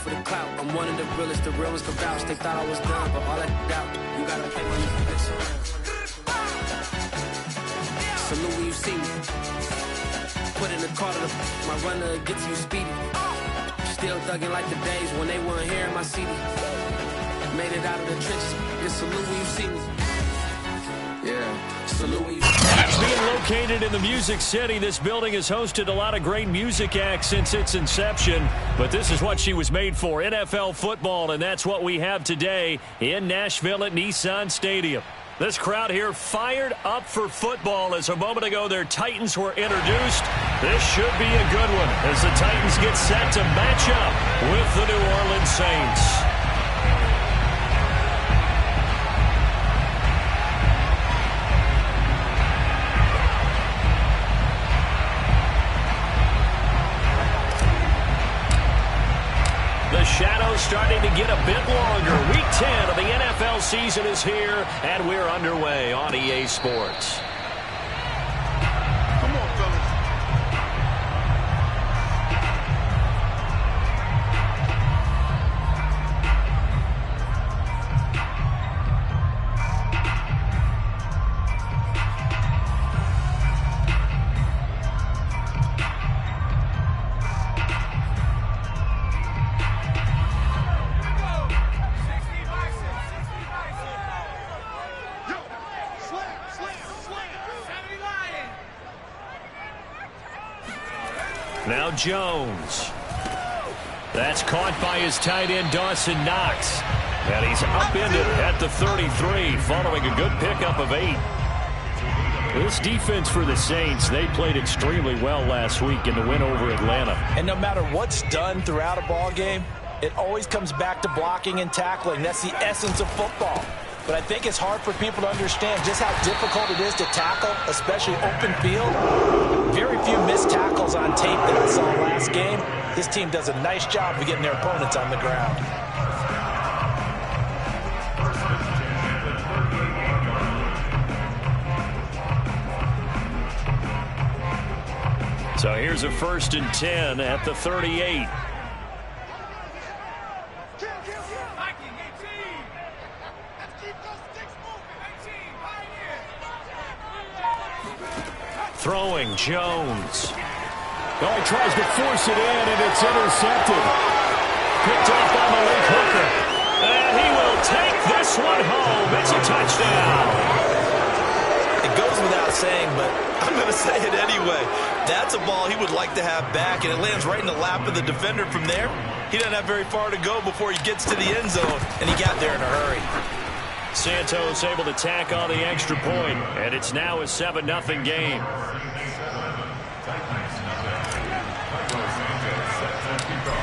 for the clout. I'm one of the realest, the real ones can vouch. They thought I was done, but all that doubt. You gotta play when you fix around. Salute when you see me. Put in the car to my runner, get to you speedy. Still thugging like the days when they weren't here in my CD. Made it out of the trenches. Just salute when you see me. Yeah, salute when you see me. Being located in the Music City, this building has hosted a lot of great music acts since its inception. But this is what she was made for, NFL football, and that's what we have today in Nashville at Nissan Stadium. This crowd here fired up for football as a moment ago their Titans were introduced. This should be a good one as the Titans get set to match up with the New Orleans Saints. The shadow's starting to get a bit longer. Week 10 of the NFL season is here, and we're underway on EA Sports. Come on, fellas. Now Jones. That's caught by his tight end, Dawson Knox. And he's upended at the 33 following a good pickup of 8. This defense for the Saints, they played extremely well last week in the win over Atlanta. And no matter what's done throughout a ball game, it always comes back to blocking and tackling. That's the essence of football. But I think it's hard for people to understand just how difficult it is to tackle, especially open field. Very few missed tackles on tape that I saw last game. This team does a nice job of getting their opponents on the ground. So here's a 1st and 10 at the 38. Throwing, Jones. Oh, he tries to force it in, and it's intercepted. Picked off by Malik Hooker. And he will take this one home. It's a touchdown. It goes without saying, but I'm going to say it anyway. That's a ball he would like to have back, and it lands right in the lap of the defender from there. He doesn't have very far to go before he gets to the end zone, and he got there in a hurry. Santos able to tack on the extra point, and it's now a 7-0 game.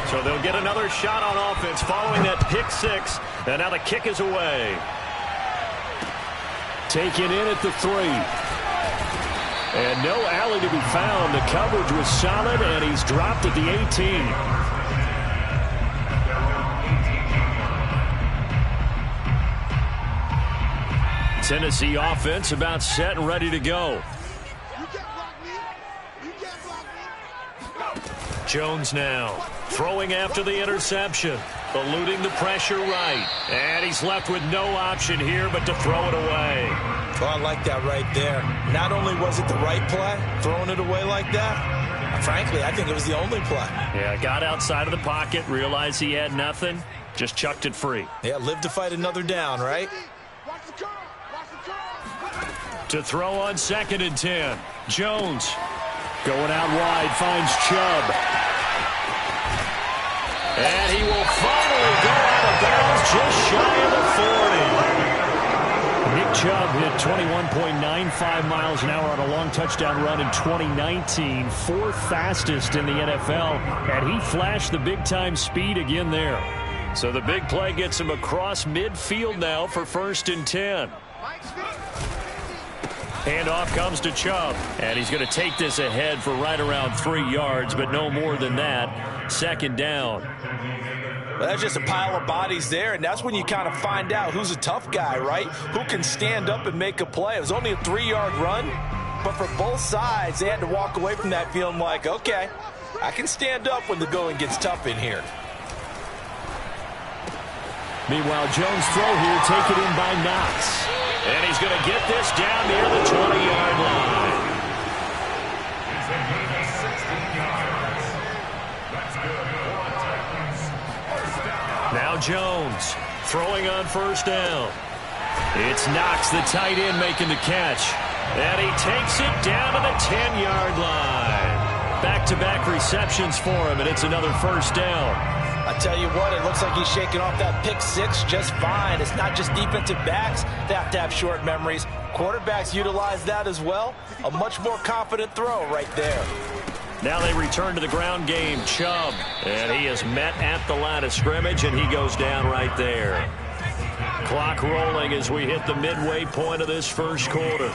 So they'll get another shot on offense following that pick 6, and now the kick is away. Taken in at the 3. And no alley to be found. The coverage was solid, and he's dropped at the 18. Tennessee offense about set and ready to go. Jones now throwing after the interception, eluding the pressure right. And he's left with no option here but to throw it away. Oh, I like that right there. Not only was it the right play, throwing it away like that, frankly, I think it was the only play. Yeah, got outside of the pocket, realized he had nothing, just chucked it free. Yeah, live to fight another down, right? To throw on 2nd and 10. Jones going out wide, finds Chubb. And he will finally go out of bounds just shy of the 40. Nick Chubb hit 21.95 miles an hour on a long touchdown run in 2019. 4th fastest in the NFL. And he flashed the big-time speed again there. So the big play gets him across midfield now for 1st and 10. Handoff comes to Chubb, and he's going to take this ahead for right around 3 yards, but no more than that. 2nd down. Well, that's just a pile of bodies there, and that's when you kind of find out who's a tough guy, right? Who can stand up and make a play. It was only a 3-yard run, but for both sides, they had to walk away from that feeling like, okay, I can stand up when the going gets tough in here. Meanwhile, Jones' throw here taken in by Knox. And he's going to get this down near the 20-yard line. Now Jones throwing on first down. It's Knox, the tight end, making the catch. And he takes it down to the 10-yard line. Back-to-back receptions for him, and it's another first down. I tell you what, it looks like he's shaking off that pick six just fine. It's not just defensive backs that have to have short memories. Quarterbacks utilize that as well. A much more confident throw right there. Now they return to the ground game. Chubb, and he is met at the line of scrimmage, and he goes down right there. Clock rolling as we hit the midway point of this first quarter.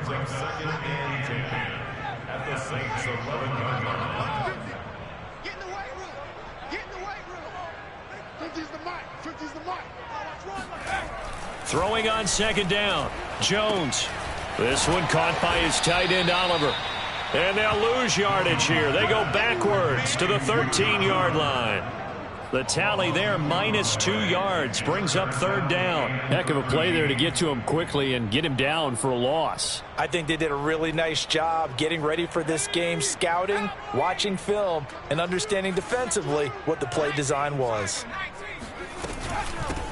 Second and 10 at the Saints 11-yard line. Get in the weight room. Get in the weight room. 50's the mic. 50's the mic. Throwing on second down. Jones. This one caught by his tight end, Oliver. And they'll lose yardage here. They go backwards to the 13-yard line. The tally there, -2 yards, brings up third down. Heck of a play there to get to him quickly and get him down for a loss. I think they did a really nice job getting ready for this game, scouting, watching film, and understanding defensively what the play design was.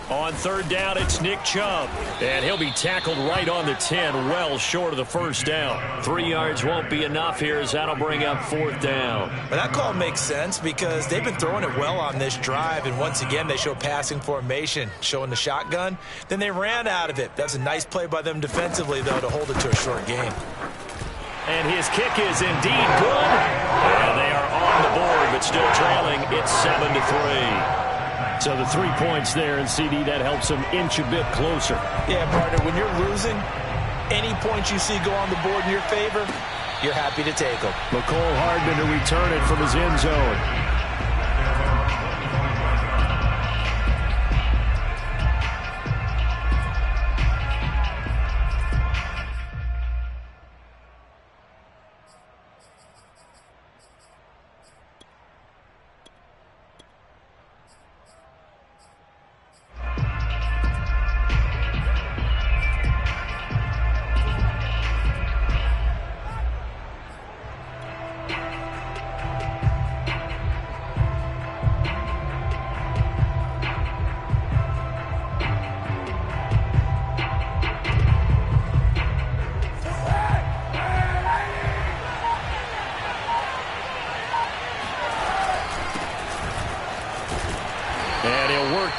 On third down, it's Nick Chubb. And he'll be tackled right on the 10, well short of the first down. 3 yards won't be enough here as that'll bring up fourth down. But that call makes sense because they've been throwing it well on this drive, and once again they show passing formation, showing the shotgun. Then they ran out of it. That's a nice play by them defensively, though, to hold it to a short game. And his kick is indeed good. And they are on the board, but still trailing. It's 7-3. So the 3 points there, and CD, that helps them inch a bit closer. Yeah, partner, when you're losing, any points you see go on the board in your favor, you're happy to take them. Mecole Hardman to return it from his end zone.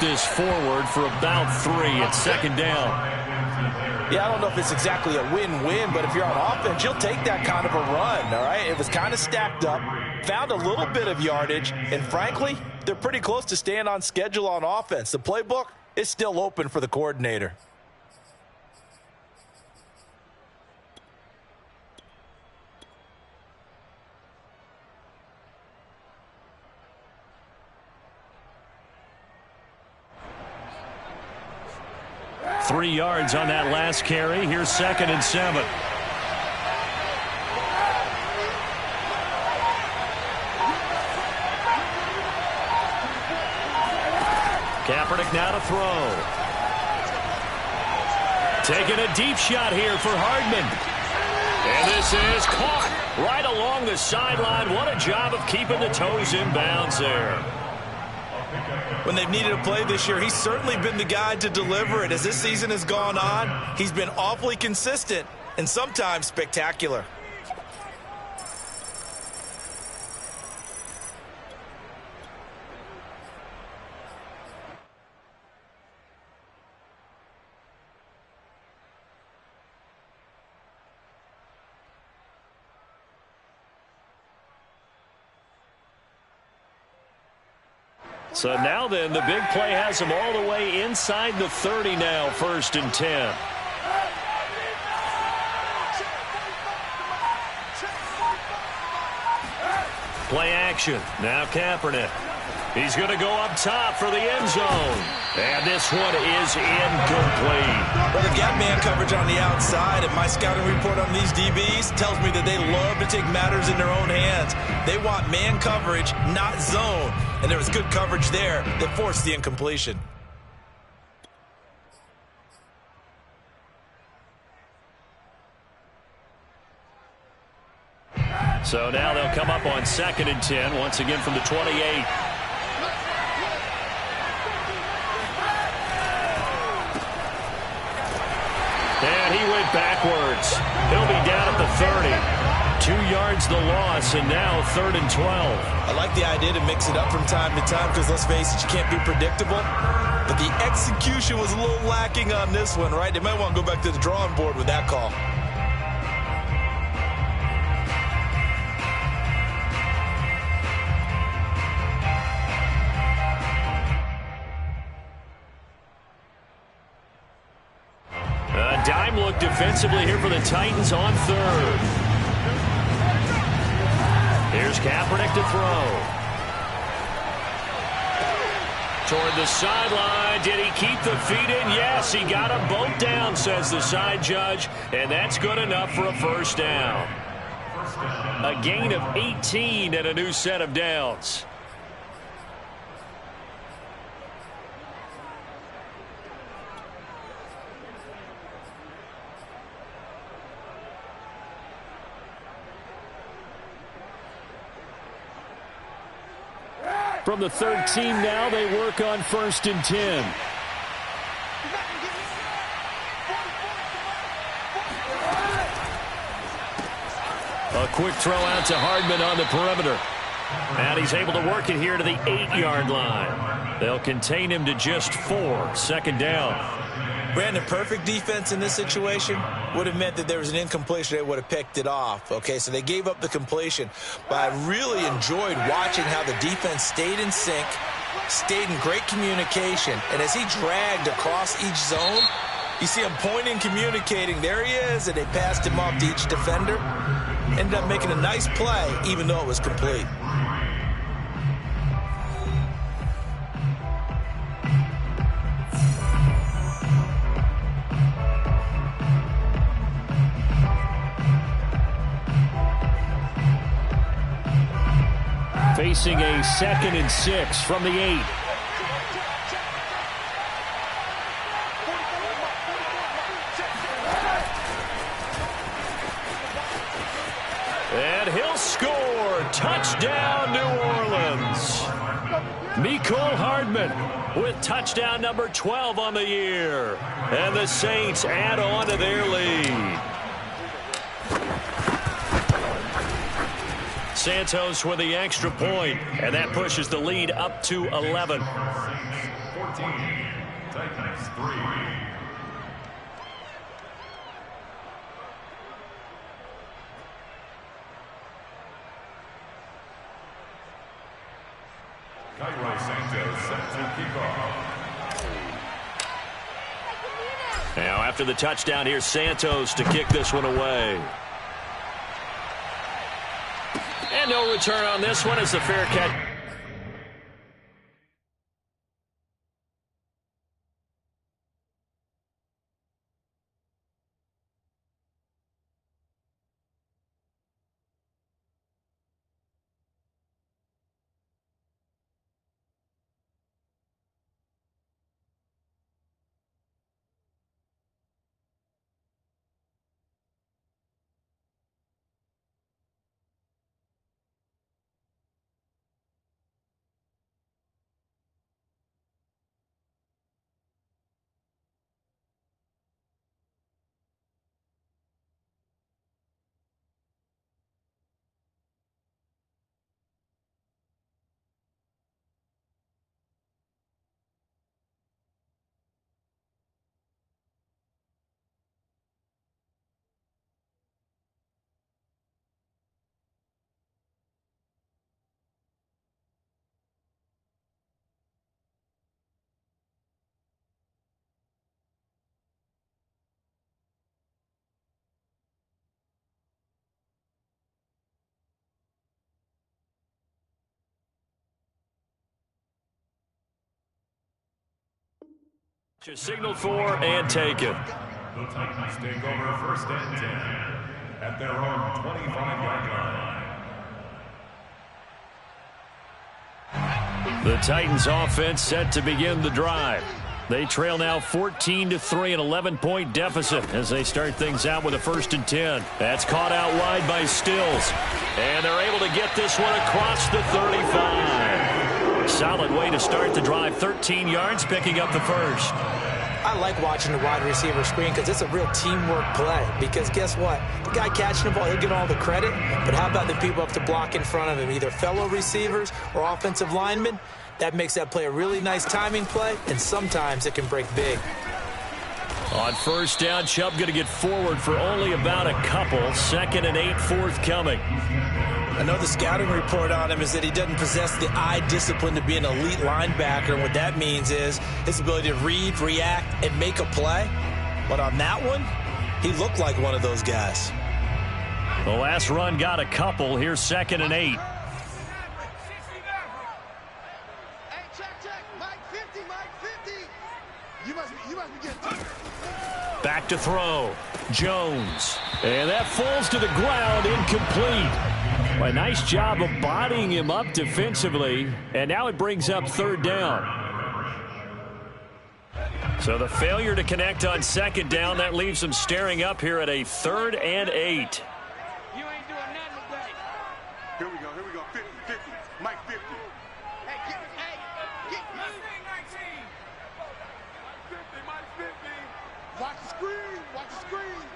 This forward for about 3 at second down. Yeah, I don't know if it's exactly a win-win, but if you're on offense, you'll take that kind of a run, all right? It was kind of stacked up, found a little bit of yardage, and frankly, they're pretty close to staying on schedule on offense. The playbook is still open for the coordinator. Three yards on that last carry. Here's 2nd and 7. Kaepernick now to throw. Taking a deep shot here for Hardman. And this is caught right along the sideline. What a job of keeping the toes in bounds there. When they've needed a play this year, he's certainly been the guy to deliver it. As this season has gone on, he's been awfully consistent and sometimes spectacular. So now then, the big play has him all the way inside the 30 now, 1st and 10. Play action. Now Kaepernick. He's going to go up top for the end zone. And this one is incomplete. Well, they've got man coverage on the outside, and my scouting report on these DBs tells me that they love to take matters in their own hands. They want man coverage, not zone. And there was good coverage there that forced the incompletion. So now they'll come up on 2nd and 10, once again from the 28. And he went backwards. He'll be down at the 30. 2 yards the loss, and now 3rd and 12. I like the idea to mix it up from time to time because, let's face it, you can't be predictable. But the execution was a little lacking on this one, right? They might want to go back to the drawing board with that call. Dime look defensively here for the Titans on 3rd. Here's Kaepernick to throw. Toward the sideline. Did he keep the feet in? Yes, he got them both down, says the side judge. And that's good enough for a 1st down. A gain of 18 and a new set of downs. From the 13 now, they work on 1st and 10. A quick throw out to Hardman on the perimeter. And he's able to work it here to the 8-yard line. They'll contain him to just 4. 2nd down. Brandon, perfect defense in this situation would have meant that there was an incompletion. They would have picked it off. Okay, so they gave up the completion. But I really enjoyed watching how the defense stayed in sync, stayed in great communication. And as he dragged across each zone, you see him pointing, communicating. There he is, and they passed him off to each defender. Ended up making a nice play, even though it was complete. Facing a 2nd and 6 from the 8. And he'll score. Touchdown, New Orleans. Mecole Hardman with touchdown number 12 on the year. And the Saints add on to their lead. Santos with the extra point, and that pushes the lead up to 11. 14, Titans 3. Cairo Santos set to kick off. Now after the touchdown, here's Santos to kick this one away. And no return on this one as the fair catch. Just signaled for and taken. The Titans take over 1st and 10 at their own 25-yard line. The Titans offense set to begin the drive. They trail now 14-3, an 11-point deficit as they start things out with a 1st and 10. That's caught out wide by Stills. And they're able to get this one across the 35. Solid way to start the drive. 13 yards, picking up the first. I like watching the wide receiver screen because it's a real teamwork play. Because guess what? The guy catching the ball, he'll get all the credit. But how about the people up to block in front of him, either fellow receivers or offensive linemen? That makes that play a really nice timing play, and sometimes it can break big. On 1st down, Chubb going to get forward for only about a couple. 2nd and 8 forthcoming. I know the scouting report on him is that he doesn't possess the eye discipline to be an elite linebacker, and what that means is his ability to read, react, and make a play. But on that one, he looked like one of those guys. The last run got a couple. Here's 2nd and 8. Back to throw. Jones. And that falls to the ground, incomplete. A nice job of bodying him up defensively. And now it brings up 3rd down. So the failure to connect on 2nd down, that leaves them staring up here at a 3rd and 8. You ain't doing nothing today. Here we go. 50, Mike 50. Hey, get Mike 19. Mike 50. Watch the screen.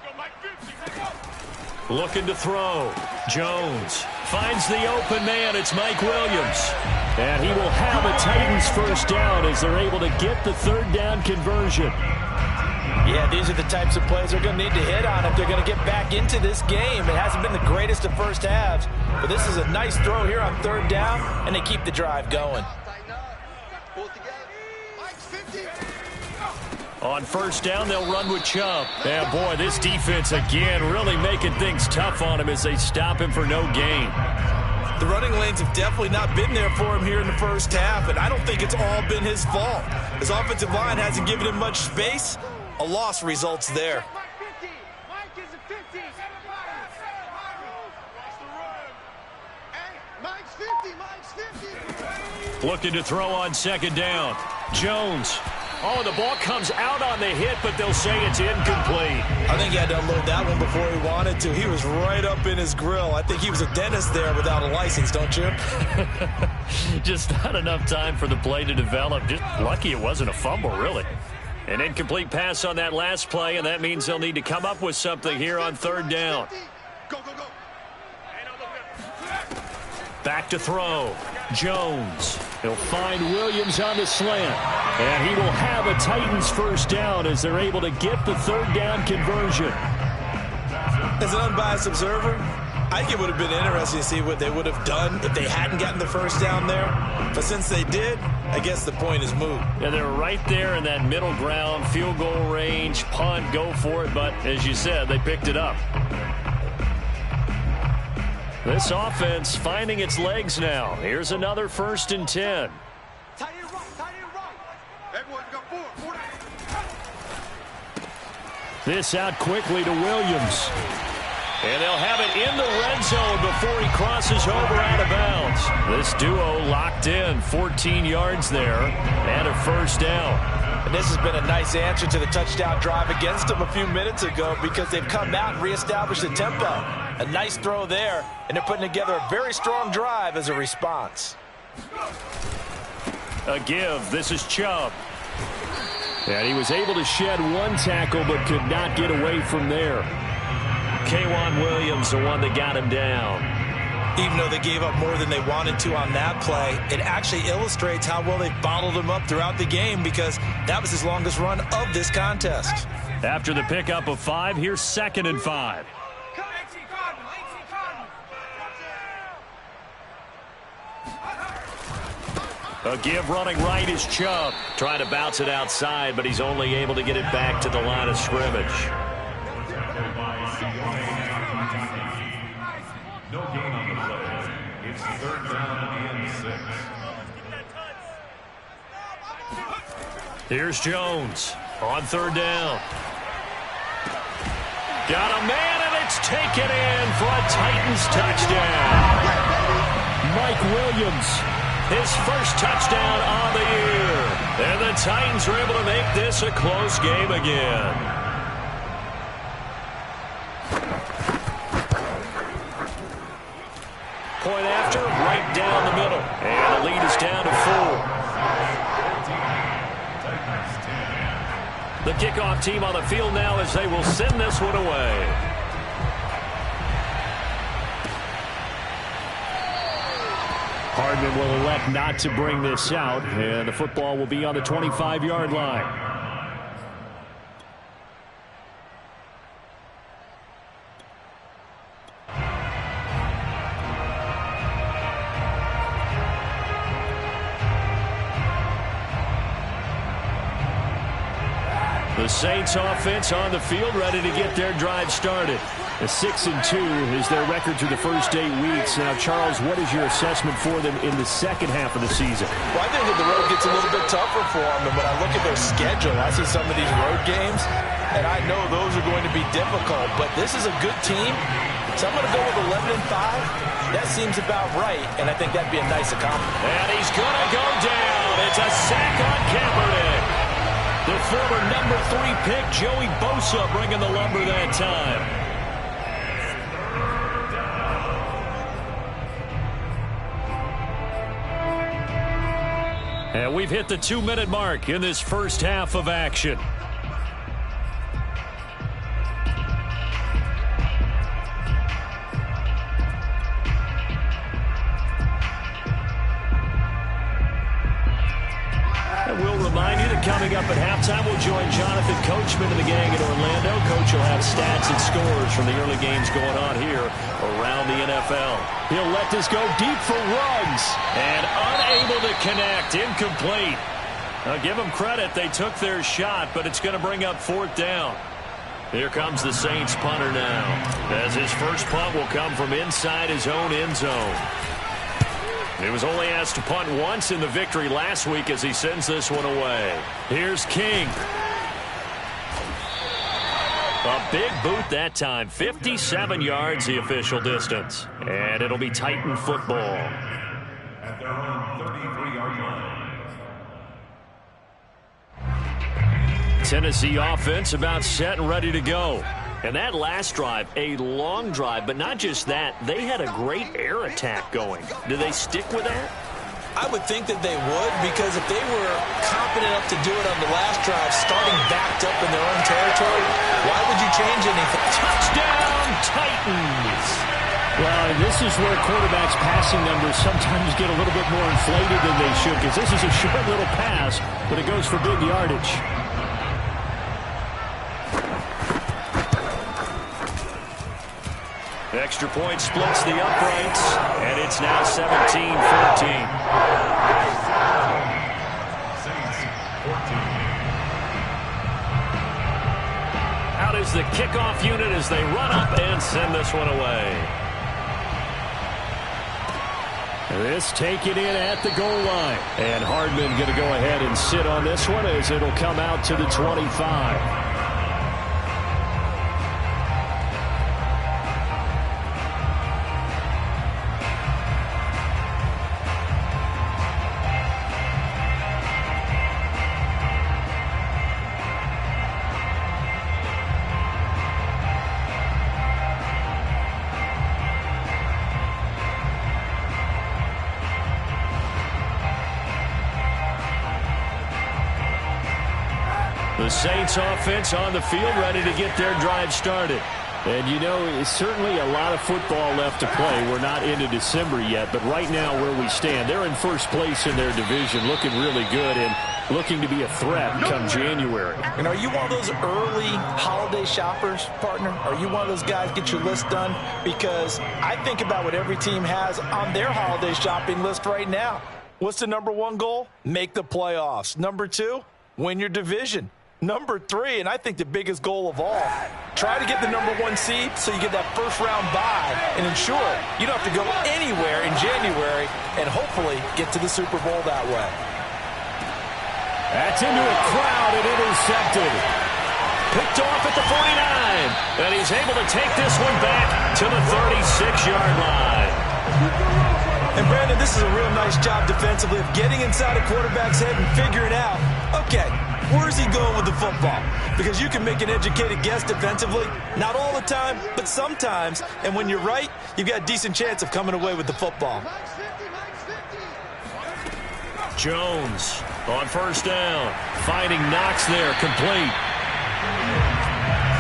Go Mike 50. Go. Looking to throw. Jones finds the open man. It's Mike Williams. And he will have a Titans 1st down as they're able to get the 3rd down conversion. Yeah, these are the types of plays they're going to need to hit on if they're going to get back into this game. It hasn't been the greatest of first halves, but this is a nice throw here on 3rd down, and they keep the drive going. On 1st down, they'll run with Chubb. And boy, this defense again really making things tough on him as they stop him for no gain. The running lanes have definitely not been there for him here in the first half, and I don't think it's all been his fault. His offensive line hasn't given him much space. A loss results there. Mike is a 50. Mike's 50. Looking to throw on 2nd down. Jones. Oh, the ball comes out on the hit, but they'll say it's incomplete. I think he had to unload that one before he wanted to. He was right up in his grill. I think he was a dentist there without a license, don't you? Just not enough time for the play to develop. Just lucky it wasn't a fumble, really. An incomplete pass on that last play, and that means they'll need to come up with something here on 3rd down. Go. Back to throw. Jones. He'll find Williams on the slant. And he will have a Titans 1st down as they're able to get the 3rd down conversion. As an unbiased observer, I think it would have been interesting to see what they would have done if they hadn't gotten the 1st down there. But since they did, I guess the point is moot. Yeah, they're right there in that middle ground, field goal range, punt, go for it. But as you said, they picked it up. This offense finding its legs now. Here's another 1st and 10. Tight end right. Everyone's got 4. This out quickly to Williams. And they'll have it in the red zone before he crosses over out of bounds. This duo locked in, 14 yards there, and a 1st down. And this has been a nice answer to the touchdown drive against them a few minutes ago because they've come out and reestablished the tempo. A nice throw there, and they're putting together a very strong drive as a response. A give. This is Chubb. And he was able to shed one tackle but could not get away from there. K'Wan Williams, the one that got him down. Even though they gave up more than they wanted to on that play, it actually illustrates how well they've bottled him up throughout the game because that was his longest run of this contest. After the pickup of 5, here's 2nd and 5. A give running right is Chubb. Trying to bounce it outside, but he's only able to get it back to the line of scrimmage. No gain on the play. It's 3rd down and 6. Here's Jones on 3rd down. Got a man, and it's taken in for a Titans touchdown. Mike Williams, his 1st touchdown on the year. And the the Titans are able to make this a close game again. Point after, right down the middle. And the lead is down to 4. The kickoff team on the field now as they will send this one away. Hardman will elect not to bring this out, and the football will be on the 25-yard line. The Saints offense on the field, ready to get their drive started. A 6-2 is their record through the first 8 weeks. Now, Charles, what is your assessment for them in the second half of the season? Well, I think that the road gets a little bit tougher for them. And when I look at their schedule, I see some of these road games, and I know those are going to be difficult. But this is a good team, so I'm going to go with 11-5. That seems about right, and I think that'd be a nice accomplishment. And he's going to go down. It's a sack on Kaepernick. The former number 3 pick, Joey Bosa, bringing the lumber that time. And we've hit the 2-minute mark in this first half of action. And we'll remind you that coming up at halftime, we'll join Jonathan Coachman and the gang in Orlando. Coach will have stats and scores from the early games going on here around the NFL. He'll let this go deep for Ruggs. And unable to connect. Incomplete. Now, give them credit. They took their shot, but it's going to bring up 4th down. Here comes the Saints punter now, as his first punt will come from inside his own end zone. He was only asked to punt once in the victory last week as he sends this one away. Here's King. A big boot that time. 57 yards the official distance. And it'll be Titan football. At their own 33-yard line. Tennessee offense about set and ready to go. And that last drive, a long drive, but not just that. They had a great air attack going. Do they stick with that? I would think that they would, because if they were confident enough to do it on the last drive, starting backed up in their own territory, why would you change anything? Touchdown, Titans! Well, and this is where quarterbacks' passing numbers sometimes get a little bit more inflated than they should, because this is a short little pass, but it goes for big yardage. Extra point splits the uprights, and it's now 17-14. Out is the kickoff unit as they run up and send this one away. This taken in at the goal line. And Hardman going to go ahead and sit on this one as it'll come out to the 25. The Saints offense on the field ready to get their drive started. And, you know, it's certainly a lot of football left to play. We're not into December yet, but right now where we stand, they're in first place in their division, looking really good and looking to be a threat come January. And are you one of those early holiday shoppers, partner? Are you one of those guys get your list done? Because I think about what every team has on their holiday shopping list right now. What's the number 1 goal? Make the playoffs. Number 2, win your division. Number 3, and I think the biggest goal of all, try to get the number 1 seed so you get that first-round bye and ensure you don't have to go anywhere in January and hopefully get to the Super Bowl that way. That's into a crowd and intercepted. Picked off at the 49, and he's able to take this one back to the 36-yard line. And Brandon, this is a real nice job defensively of getting inside a quarterback's head and figuring out, okay, where's he going with the football? Because you can make an educated guess defensively, not all the time, but sometimes. And when you're right, you've got a decent chance of coming away with the football. Jones on first down, finding Knox there, complete.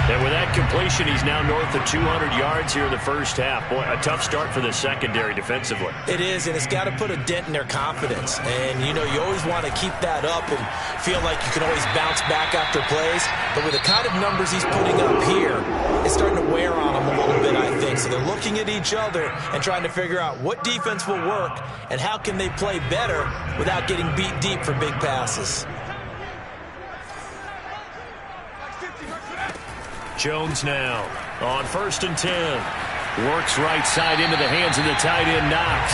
And with that completion, he's now north of 200 yards here in the first half. Boy, a tough start for the secondary defensively. It is, and it's got to put a dent in their confidence. And, you know, you always want to keep that up and feel like you can always bounce back after plays. But with the kind of numbers he's putting up here, it's starting to wear on them a little bit, I think. So they're looking at each other and trying to figure out what defense will work and how can they play better without getting beat deep for big passes. Jones now on 1st and 10. Works right side into the hands of the tight end, Knox.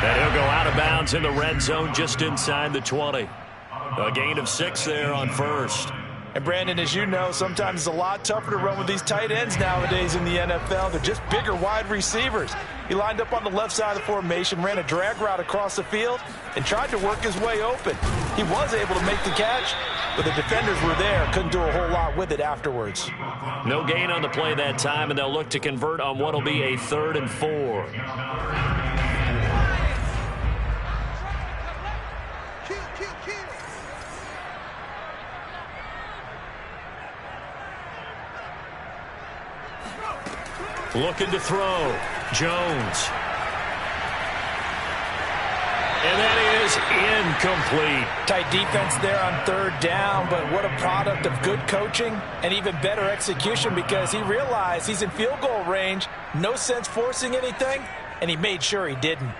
And he'll go out of bounds in the red zone just inside the 20. A gain of 6 there on first. And Brandon, as you know, sometimes it's a lot tougher to run with these tight ends nowadays in the NFL. They're just bigger wide receivers. He lined up on the left side of the formation, ran a drag route across the field, and tried to work his way open. He was able to make the catch, but the defenders were there. Couldn't do a whole lot with it afterwards. No gain on the play that time, and they'll look to convert on what will be a 3rd and 4. Looking to throw. Jones. And that is incomplete. Tight defense there on 3rd down, but what a product of good coaching and even better execution, because he realized he's in field goal range. No sense forcing anything, and he made sure he didn't.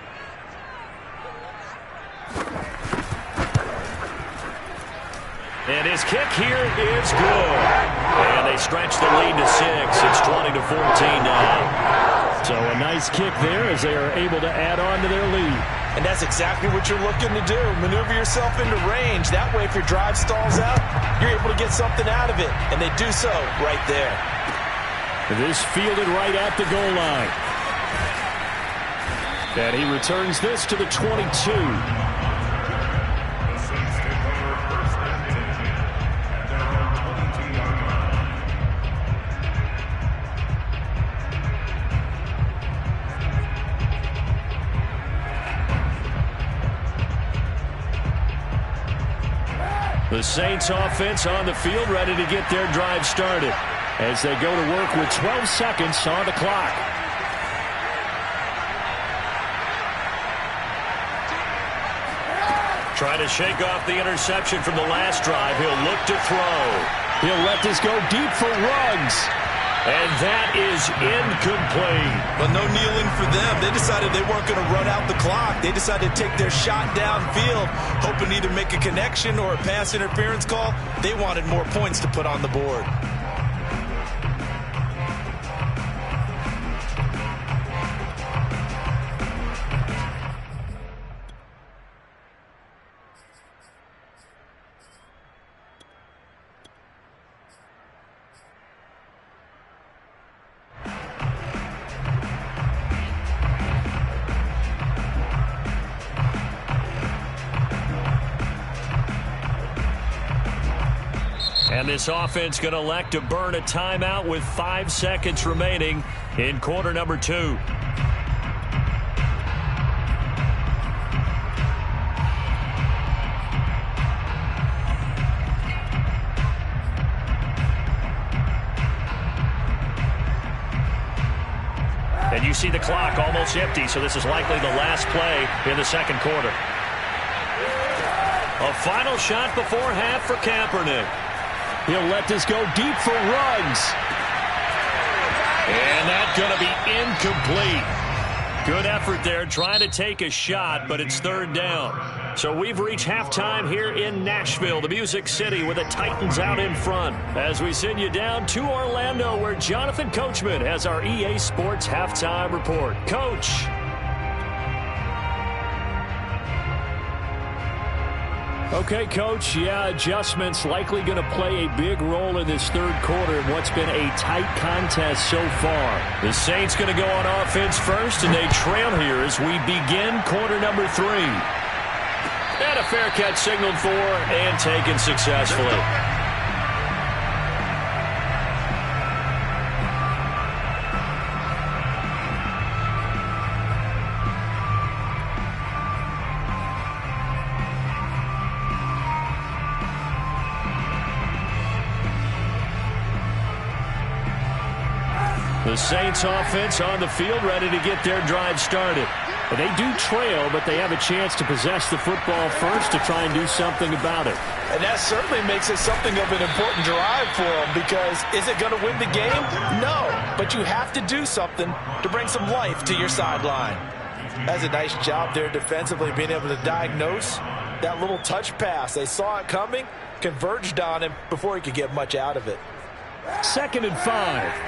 And his kick here is good. And they stretch the lead to 6. It's 20-14 now. So a nice kick there as they are able to add on to their lead. And that's exactly what you're looking to do. Maneuver yourself into range. That way, if your drive stalls out, you're able to get something out of it. And they do so right there. This fielded right at the goal line. And he returns this to the 22. The Saints offense on the field, ready to get their drive started as they go to work with 12 seconds on the clock. Trying to shake off the interception from the last drive. He'll look to throw. He'll let this go deep for Ruggs. And that is incomplete. But no kneeling for them. They decided they weren't going to run out the clock. They decided to take their shot downfield, hoping to either make a connection or a pass interference call. They wanted more points to put on the board. And this offense going to elect to burn a timeout with 5 seconds remaining in quarter number 2. And you see the clock almost empty, so this is likely the last play in the second quarter. A final shot before half for Kaepernick. He'll let this go deep for Ruggs. And that's going to be incomplete. Good effort there trying to take a shot, but it's 3rd down. So we've reached halftime here in Nashville, the Music City, with the Titans out in front. As we send you down to Orlando, where Jonathan Coachman has our EA Sports Halftime Report. Coach. Okay, Coach, yeah, adjustments likely going to play a big role in this third quarter in what's been a tight contest so far. The Saints going to go on offense first, and they trail here as we begin quarter number 3. And a fair catch signaled for and taken successfully. The Saints offense on the field ready to get their drive started. They do trail, but they have a chance to possess the football first to try and do something about it. And that certainly makes it something of an important drive for them, because is it going to win the game? No, but you have to do something to bring some life to your sideline. That's a nice job there defensively, being able to diagnose that little touch pass. They saw it coming, converged on him before he could get much out of it. 2nd and 5.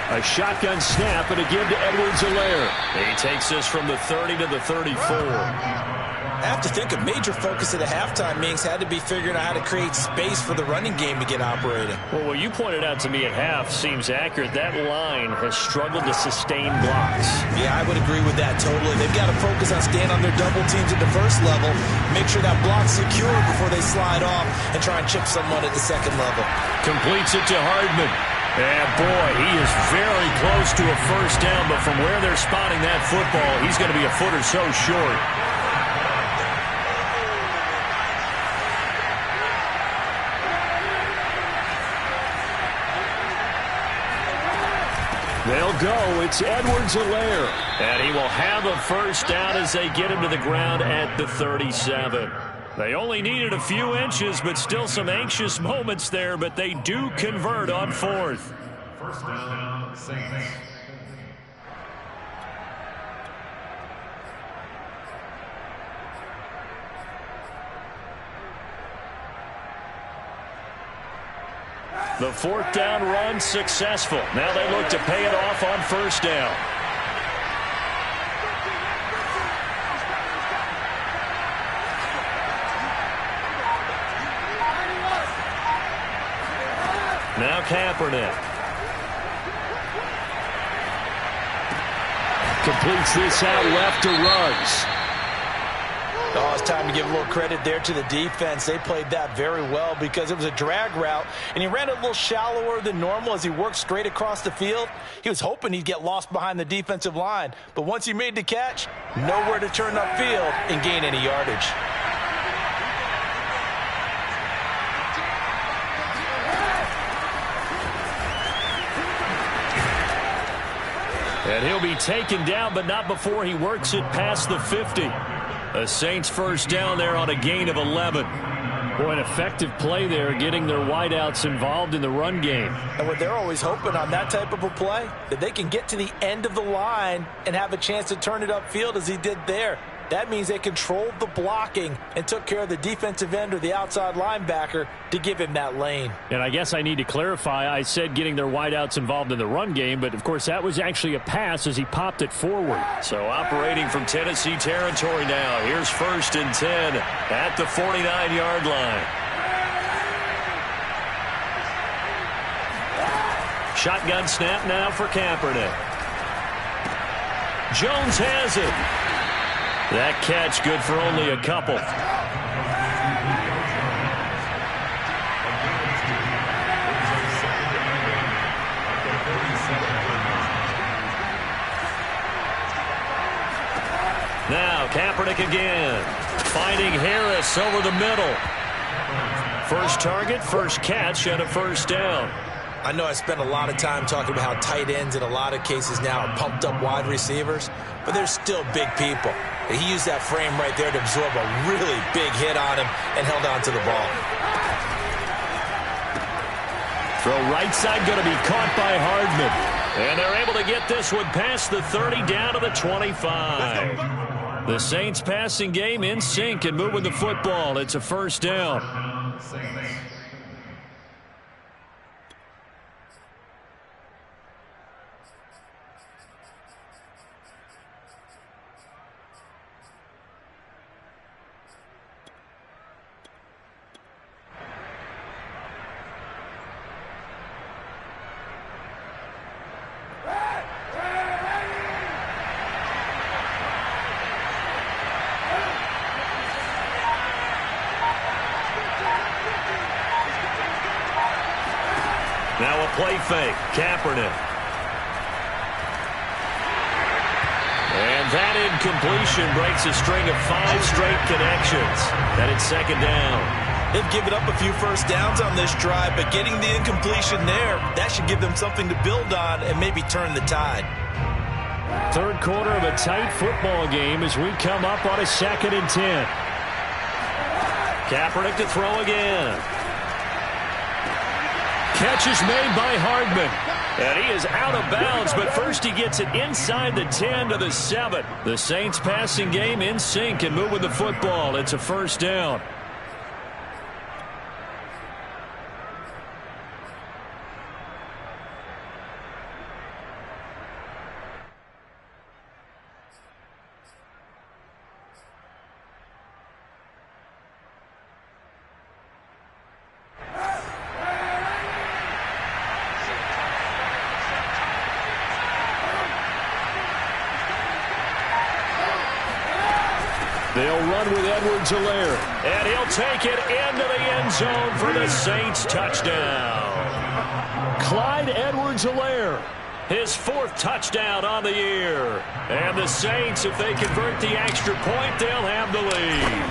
A shotgun snap and a give to Edwards-Helaire. He takes this from the 30 to the 34. I have to think a major focus at the halftime meetings had to be figuring out how to create space for the running game to get operating. Well, what you pointed out to me at half seems accurate. That line has struggled to sustain blocks. Yeah, I would agree with that totally. They've got to focus on staying on their double teams at the first level, make sure that block's secure before they slide off, and try and chip someone at the second level. Completes it to Hardman. And, boy, he is very close to a first down, but from where they're spotting that football, he's going to be a foot or so short. They'll go. It's Edwards-Helaire. And he will have a first down as they get him to the ground at the 37. They only needed a few inches, but still some anxious moments there, but they do convert on 4th. First down, Saints. The 4th down run successful. Now they look to pay it off on first down. Now Kaepernick. Completes this out left to Ruggs. Oh, it's time to give a little credit there to the defense. They played that very well because it was a drag route, and he ran it a little shallower than normal as he worked straight across the field. He was hoping he'd get lost behind the defensive line, but once he made the catch, nowhere to turn upfield and gain any yardage. And he'll be taken down, but not before he works it past the 50. A Saints first down there on a gain of 11. Boy, an effective play there, getting their wideouts involved in the run game. And what they're always hoping on that type of a play, that they can get to the end of the line and have a chance to turn it upfield as he did there. That means they controlled the blocking and took care of the defensive end or the outside linebacker to give him that lane. And I guess I need to clarify, I said getting their wideouts involved in the run game, but of course that was actually a pass as he popped it forward. So operating from Tennessee territory now. Here's 1st and 10 at the 49-yard line. Shotgun snap now for Kaepernick. Jones has it. That catch good for only a couple. Now Kaepernick again, finding Harris over the middle. First target, first catch, and a first down. I know I spent a lot of time talking about how tight ends in a lot of cases now are pumped up wide receivers, but they're still big people. He used that frame right there to absorb a really big hit on him and held on to the ball. Throw right side going to be caught by Hardman. And they're able to get this one past the 30 down to the 25. The Saints passing game in sync and moving the football. It's a first down. play fake. Kaepernick. And that incompletion breaks a string of 5 straight connections. And it's second down. They've given up a few first downs on this drive, but getting the incompletion there, that should give them something to build on and maybe turn the tide. Third quarter of a tight football game as we come up on a 2nd and 10. Kaepernick to throw again. Catch is made by Hardman. And he is out of bounds, but first he gets it inside the 10 to the 7. The Saints passing game in sync and moving the football. It's a first down. They'll run with Edwards-Helaire. And he'll take it into the end zone for the Saints touchdown. Clyde Edwards-Helaire. His 4th touchdown on the year. And the Saints, if they convert the extra point, they'll have the lead.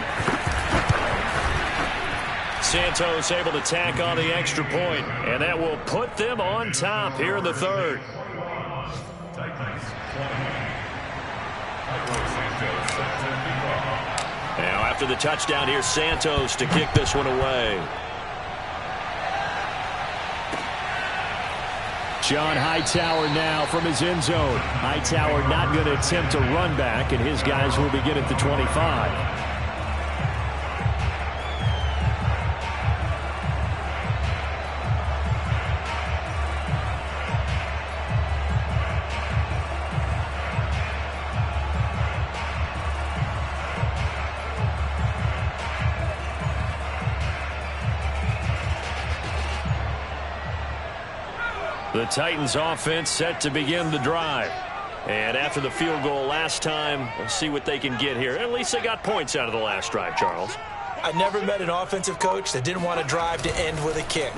Santos able to tack on the extra point, and that will put them on top here in the 3rd. Now after the touchdown, here's Santos to kick this one away. John Hightower now from his end zone. Hightower not going to attempt a run back, and his guys will begin at the 25. The Titans offense set to begin the drive. And after the field goal last time, let's see what they can get here. At least they got points out of the last drive, Charles. I never met an offensive coach that didn't want to drive to end with a kick.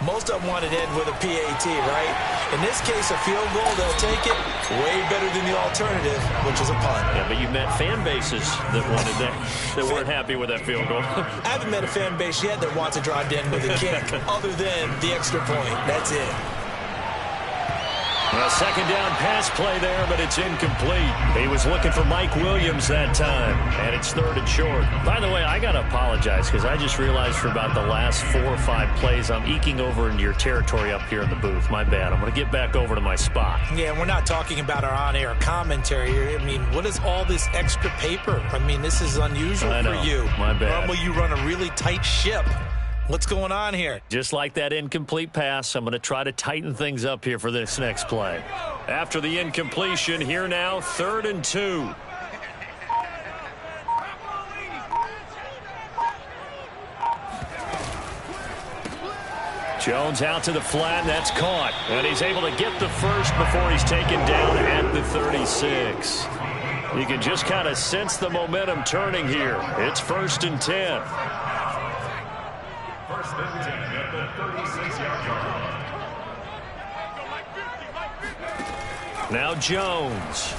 Most of them wanted to end with a PAT, right? In this case, a field goal, they'll take it way better than the alternative, which is a punt. Yeah, but you've met fan bases that wanted that weren't happy with that field goal. I haven't met a fan base yet that wants to drive to end with a kick, other than the extra point. That's it. A second down pass play there, but it's incomplete. He was looking for Mike Williams that time, and it's 3rd and short. By the way, I got to apologize because I just realized for about the last 4 or 5 plays, I'm eking over into your territory up here in the booth. My bad. I'm going to get back over to my spot. Yeah, we're not talking about our on-air commentary here. I mean, what is all this extra paper? I mean, this is unusual for you. My bad. Normally you run a really tight ship. What's going on here? Just like that incomplete pass, I'm going to try to tighten things up here for this next play. After the incompletion, here now, 3rd and 2. Jones out to the flat, and that's caught. And he's able to get the first before he's taken down at the 36. You can just kind of sense the momentum turning here. It's 1st and 10. First and 10 at the 36-yard line. Now Jones.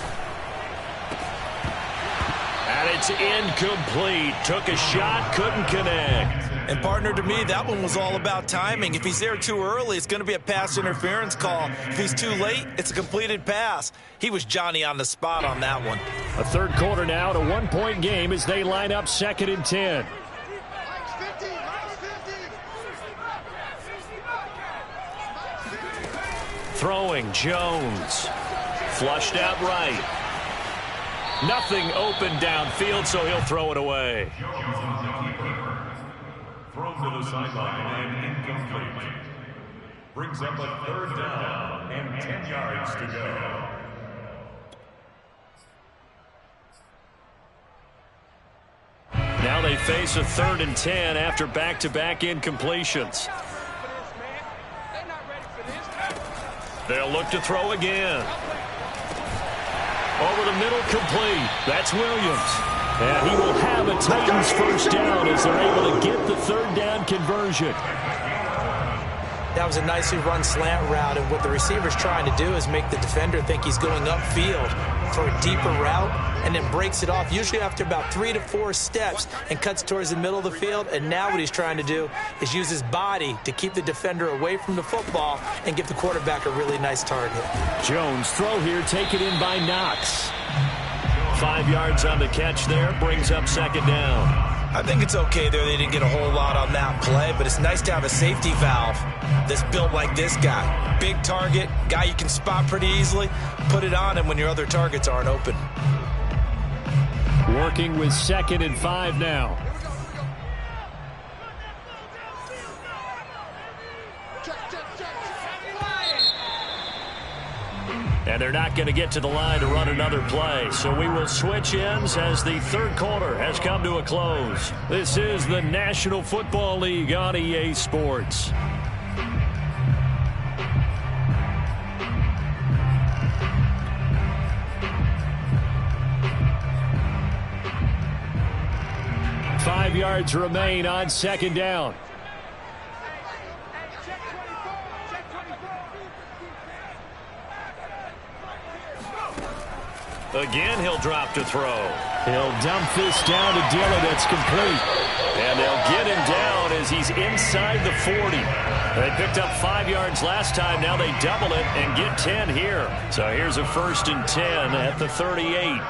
And it's incomplete. Took a shot, couldn't connect. And, partner, to me, that one was all about timing. If he's there too early, it's going to be a pass interference call. If he's too late, it's a completed pass. He was Johnny on the spot on that one. A 3rd quarter now, a 1-point game as they line up 2nd and 10. Throwing, Jones. Flushed out right. Nothing open downfield, so he'll throw it away. Thrown to the sideline and incomplete. Brings up a 3rd down and 10 yards to go. Now they face a 3rd and 10 after back-to-back incompletions. They'll look to throw again. Over the middle, complete. That's Williams. And he will have a Titans first down as they're able to get the 3rd down conversion. That was a nicely run slant route, and what the receiver's trying to do is make the defender think he's going upfield for a deeper route, and then breaks it off, usually after about 3 to 4 steps, and cuts towards the middle of the field. And now what he's trying to do is use his body to keep the defender away from the football and give the quarterback a really nice target. Jones throw here, taken in by Knox. 5 yards on the catch there, brings up second down. I think it's okay there. They didn't get a whole lot on that play, but it's nice to have a safety valve that's built like this guy. Big target, guy you can spot pretty easily. Put it on him when your other targets aren't open. Working with 2nd and 5 now. And they're not going to get to the line to run another play. So we will switch ends as the third quarter has come to a close. This is the National Football League on EA Sports. Five yards remain on second down. Again, he'll drop to throw. He'll dump this down to Dillon. It's complete. And they'll get him down as he's inside the 40. They picked up 5 yards last time. Now they double it and get 10 here. So here's a 1st and 10 at the 38.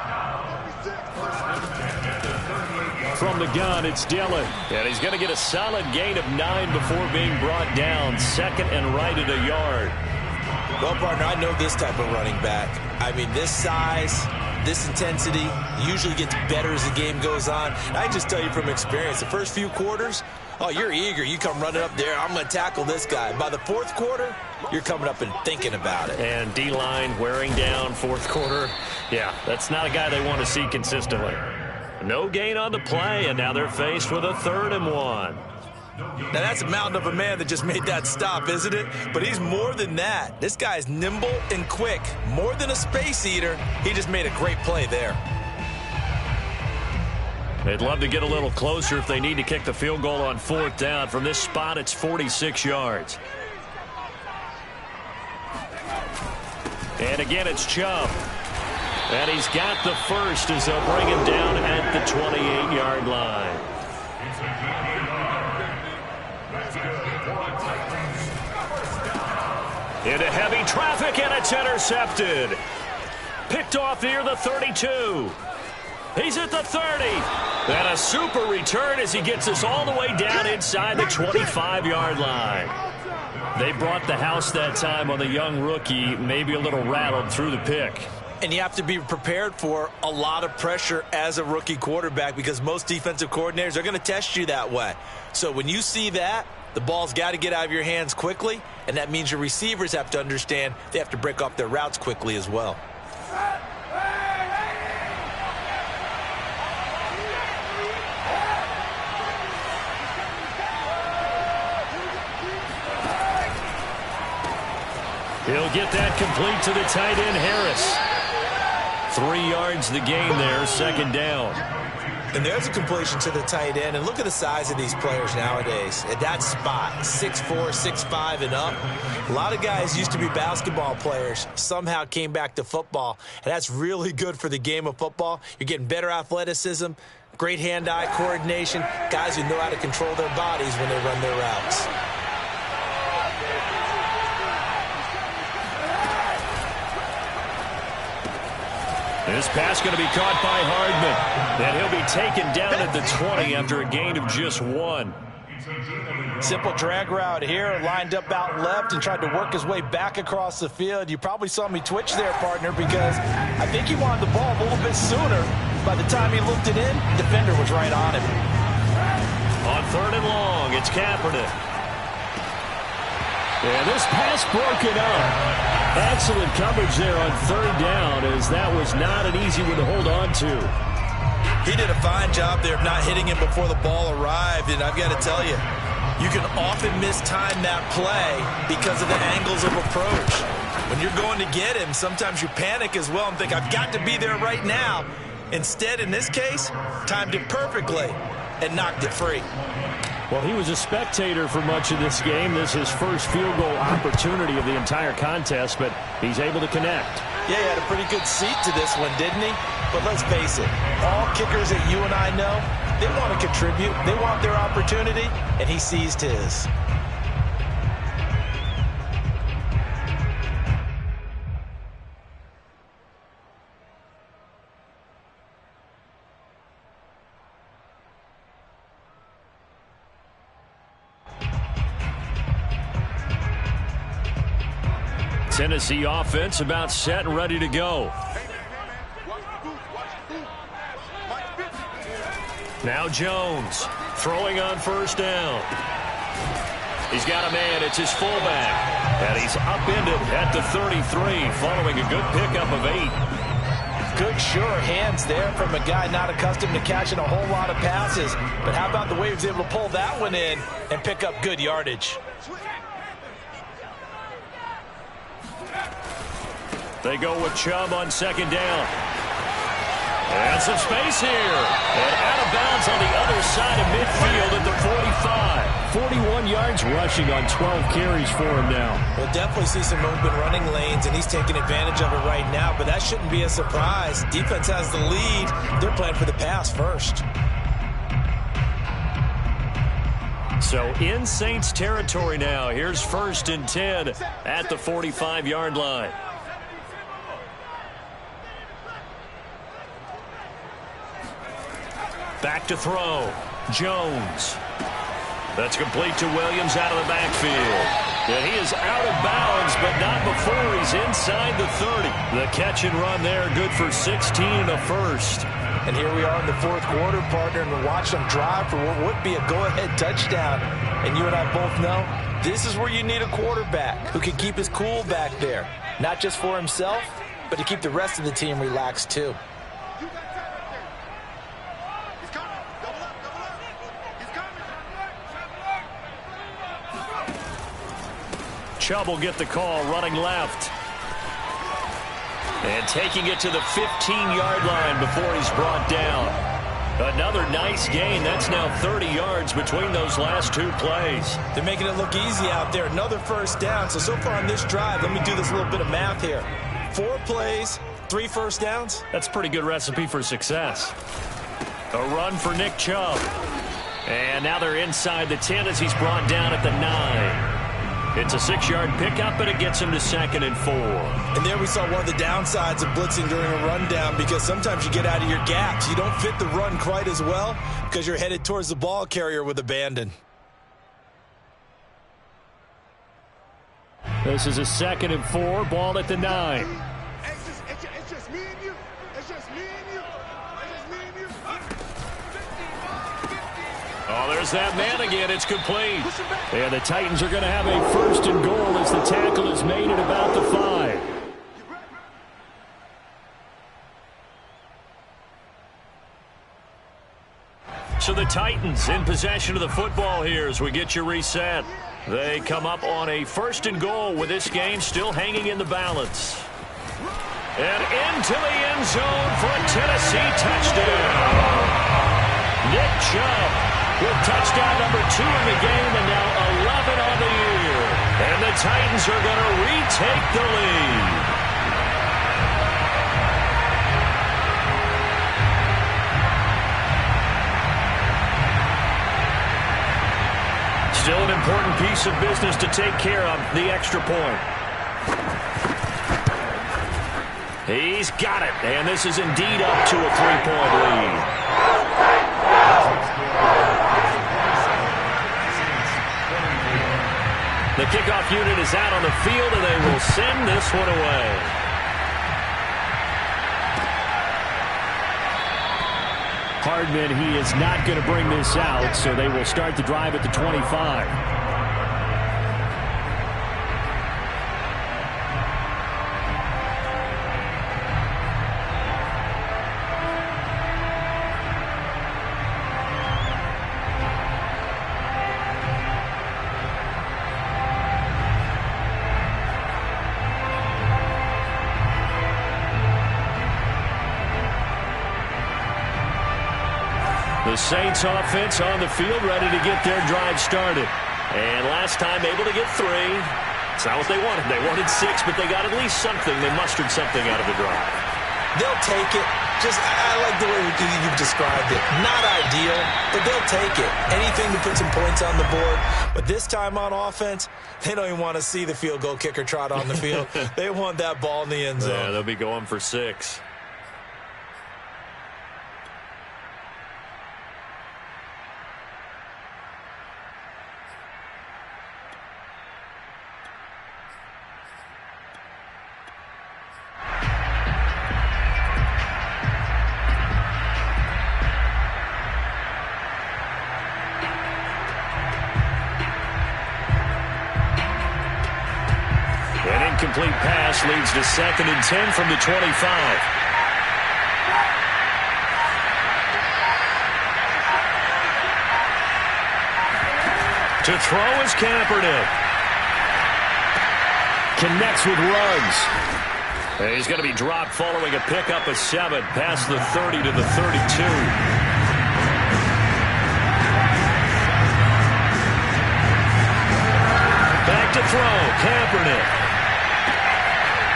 From the gun, it's Dillon. And he's going to get a solid gain of 9 before being brought down. 2nd and right at a yard. Well, partner, I know this type of running back. I mean, this size, this intensity usually gets better as the game goes on. And I just tell you from experience, the first few quarters, oh, you're eager. You come running up there, I'm going to tackle this guy. By the fourth quarter, you're coming up and thinking about it. And D-line wearing down fourth quarter. Yeah, that's not a guy they want to see consistently. No gain on the play, and now they're faced with a 3rd and 1. Now, that's a mountain of a man that just made that stop, isn't it? But he's more than that. This guy's nimble and quick. More than a space eater, he just made a great play there. They'd love to get a little closer if they need to kick the field goal on 4th down. From this spot, it's 46 yards. And again, it's Chubb. And he's got the first as they'll bring him down at the 28-yard line. Into heavy traffic, and it's intercepted. Picked off near the 32. He's at the 30. And a super return as he gets us all the way down inside the 25-yard line. They brought the house that time on the young rookie, maybe a little rattled through the pick. And you have to be prepared for a lot of pressure as a rookie quarterback because most defensive coordinators are going to test you that way. So when you see that, the ball's got to get out of your hands quickly, and that means your receivers have to understand they have to break off their routes quickly as well. He'll get that complete to the tight end, Harris. 3 yards the gain there, 2nd down. And there's a completion to the tight end. And look at the size of these players nowadays. At that spot, 6'4", 6'5", and up. A lot of guys used to be basketball players, somehow came back to football. And that's really good for the game of football. You're getting better athleticism, great hand-eye coordination, guys who know how to control their bodies when they run their routes. This pass going to be caught by Hardman. And he'll be taken down at the 20 after a gain of just 1. Simple drag route here, lined up out left and tried to work his way back across the field. You probably saw me twitch there, partner, because I think he wanted the ball a little bit sooner. By the time he looked it in, defender was right on him. On 3rd and long, it's Kaepernick. And this pass broken up. Excellent coverage there on 3rd down, as that was not an easy one to hold on to. He did a fine job there of not hitting him before the ball arrived, and I've got to tell you, you can often mistime that play because of the angles of approach. When you're going to get him, sometimes you panic as well and think, I've got to be there right now. Instead, in this case, timed it perfectly and knocked it free. Well, he was a spectator for much of this game. This is his first field goal opportunity of the entire contest, but he's able to connect. Yeah, he had a pretty good seat to this one, didn't he? But let's face it, all kickers that you and I know, they want to contribute. They want their opportunity, and he seized his. Tennessee offense about set and ready to go. Now Jones throwing on first down. He's got a man. It's his fullback. And he's upended at the 33 following a good pickup of 8. Good, sure hands there from a guy not accustomed to catching a whole lot of passes. But how about the way he was able to pull that one in and pick up good yardage? They go with Chubb on second down. And some space here. And out of bounds on the other side of midfield at the 45. 41 yards rushing on 12 carries for him now. We'll definitely see some open running lanes, and he's taking advantage of it right now, but that shouldn't be a surprise. Defense has the lead. They're playing for the pass first. So in Saints territory now. Here's 1st and 10 at the 45-yard line. Back to throw. Jones. That's complete to Williams out of the backfield. And he is out of bounds, but not before he's inside the 30. The catch and run there, good for 16 and a first. And here we are in the 4th quarter, partner, and watch them drive for what would be a go-ahead touchdown. And you and I both know this is where you need a quarterback who can keep his cool back there. Not just for himself, but to keep the rest of the team relaxed too. Chubb will get the call, running left. And taking it to the 15-yard line before he's brought down. Another nice gain. That's now 30 yards between those last 2 plays. They're making it look easy out there. Another first down. So far on this drive, let me do this little bit of math here. 4 plays, 3 first downs. That's a pretty good recipe for success. A run for Nick Chubb. And now they're inside the 10 as he's brought down at the 9. It's a 6-yard pickup, but it gets him to 2nd and 4. And there we saw one of the downsides of blitzing during a rundown, because sometimes you get out of your gaps. You don't fit the run quite as well because you're headed towards the ball carrier with abandon. This is a 2nd and 4, ball at the 9. It's just me and you. It's just me and you. It's just me and you. Oh, there's that man again. It's complete. And the Titans are going to have a 1st and goal as the tackle is made at about the 5. So the Titans in possession of the football here as we get you reset. They come up on a 1st and goal with this game still hanging in the balance. And into the end zone for a Tennessee touchdown. Nick Chubb with touchdown number 2 in the game, and now 11 on the year. And the Titans are going to retake the lead. Still an important piece of business to take care of, the extra point. He's got it, and this is indeed up to a 3-point lead. The kickoff unit is out on the field, and they will send this one away. Hardman, he is not going to bring this out, so they will start the drive at the 25. The Saints offense on the field, ready to get their drive started. And last time able to get 3. It's not what they wanted. They wanted 6, but they got at least something. They mustered something out of the drive. They'll take it. I like the way you've described it. Not ideal, but they'll take it. Anything to put some points on the board. But this time on offense, they don't even want to see the field goal kicker trot on the field. They want that ball in the end zone. Yeah, they'll be going for 6. Incomplete pass leads to 2nd and 10 from the 25. To throw is Kaepernick. Connects with Ruggs. And he's going to be dropped following a pickup of 7 past the 30 to the 32. Back to throw, Kaepernick.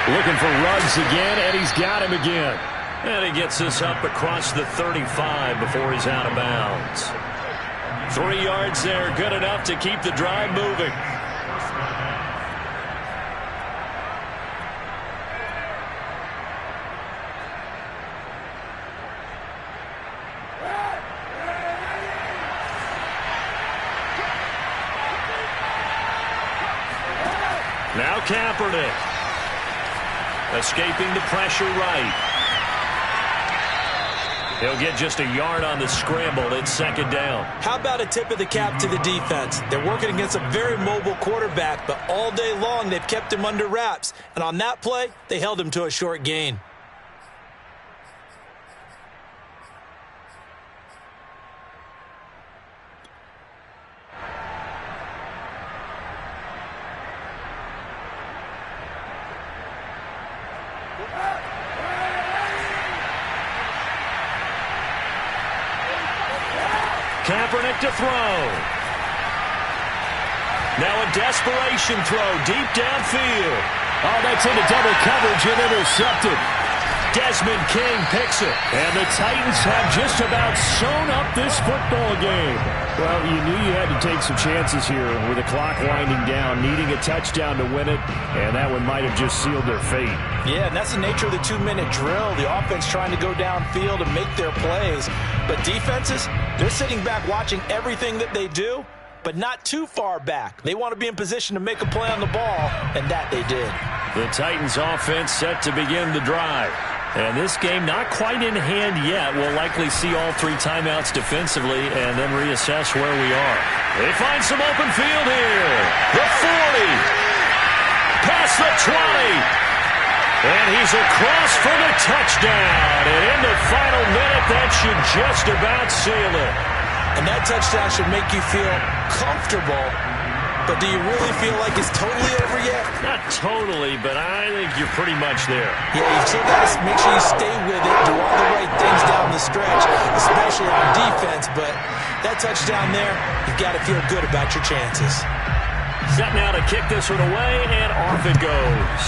Looking for Ruggs again, and he's got him again. And he gets this up across the 35 before he's out of bounds. 3 yards there, good enough to keep the drive moving. Now Kaepernick. Escaping the pressure right. He'll get just a yard on the scramble. It's 2nd down. How about a tip of the cap to the defense? They're working against a very mobile quarterback, but all day long they've kept him under wraps. And on that play, they held him to a short gain. Kaepernick to throw. Now a desperation throw deep downfield. Oh, that's into double coverage and intercepted. Desmond King picks it. And the Titans have just about sewn up this football game. Well, you knew you had to take some chances here with the clock winding down, needing a touchdown to win it, and that one might have just sealed their fate. Yeah, and that's the nature of the 2-minute drill. The offense trying to go downfield and make their plays. But defenses, they're sitting back watching everything that they do, but not too far back. They want to be in position to make a play on the ball, and that they did. The Titans offense set to begin the drive. And this game not quite in hand yet. We'll likely see all 3 timeouts defensively and then reassess where we are. They find some open field here. The 40. Past the 20. And he's across for the touchdown. And in the final minute, that should just about seal it. And that touchdown should make you feel comfortable. But do you really feel like it's totally over yet? Not totally, but I think you're pretty much there. Yeah, you've still got to make sure you stay with it, do all the right things down the stretch, especially on defense. But that touchdown there, you've got to feel good about your chances. Set now to kick this one away, and off it goes.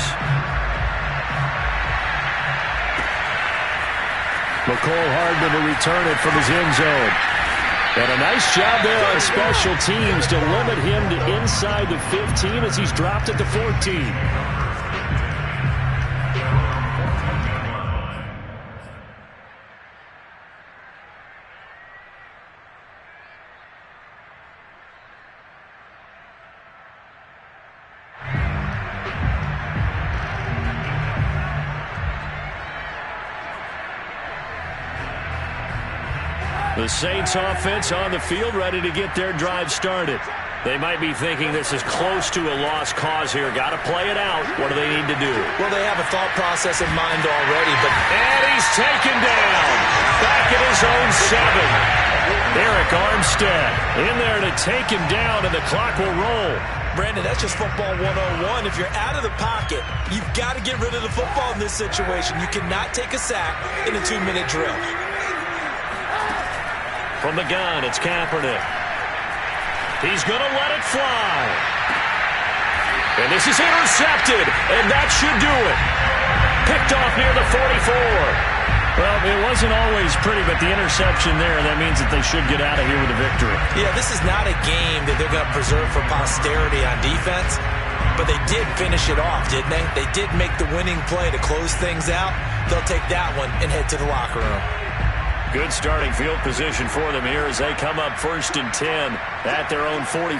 McCole Hardman to return it from his end zone. And a nice job there on special teams to limit him to inside the 15 as he's dropped at the 14. The Saints offense on the field ready to get their drive started. They might be thinking this is close to a lost cause here. Got to play it out. What do they need to do? Well, they have a thought process in mind already, but... And he's taken down. Back at his own 7. Eric Armstead in there to take him down, and the clock will roll. Brandon, that's just football 101. If you're out of the pocket, you've got to get rid of the football in this situation. You cannot take a sack in a 2-minute drill. From the gun, it's Kaepernick. He's going to let it fly. And this is intercepted, and that should do it. Picked off near the 44. Well, it wasn't always pretty, but the interception there, that means that they should get out of here with a victory. Yeah, this is not a game that they're going to preserve for posterity on defense, but they did finish it off, didn't they? They did make the winning play to close things out. They'll take that one and head to the locker room. Good starting field position for them here as they come up 1st and 10 at their own 44.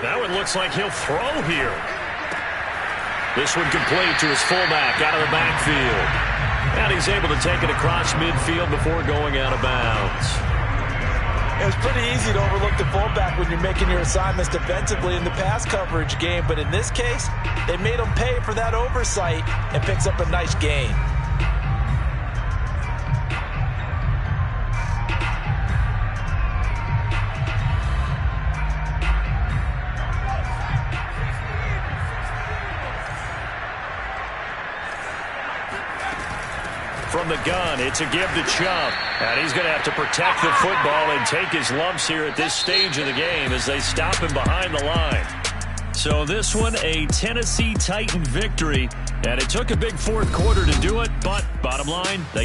Now it looks like he'll throw here. This one complete to his fullback out of the backfield. And he's able to take it across midfield before going out of bounds. It's pretty easy to overlook the fullback when you're making your assignments defensively in the pass coverage game, but in this case, they made him pay for that oversight and picks up a nice gain. From the gun, it's a give to Chubb. And he's going to have to protect the football and take his lumps here at this stage of the game as they stop him behind the line. So this one, a Tennessee Titan victory. And it took a big fourth quarter to do it, but bottom line, they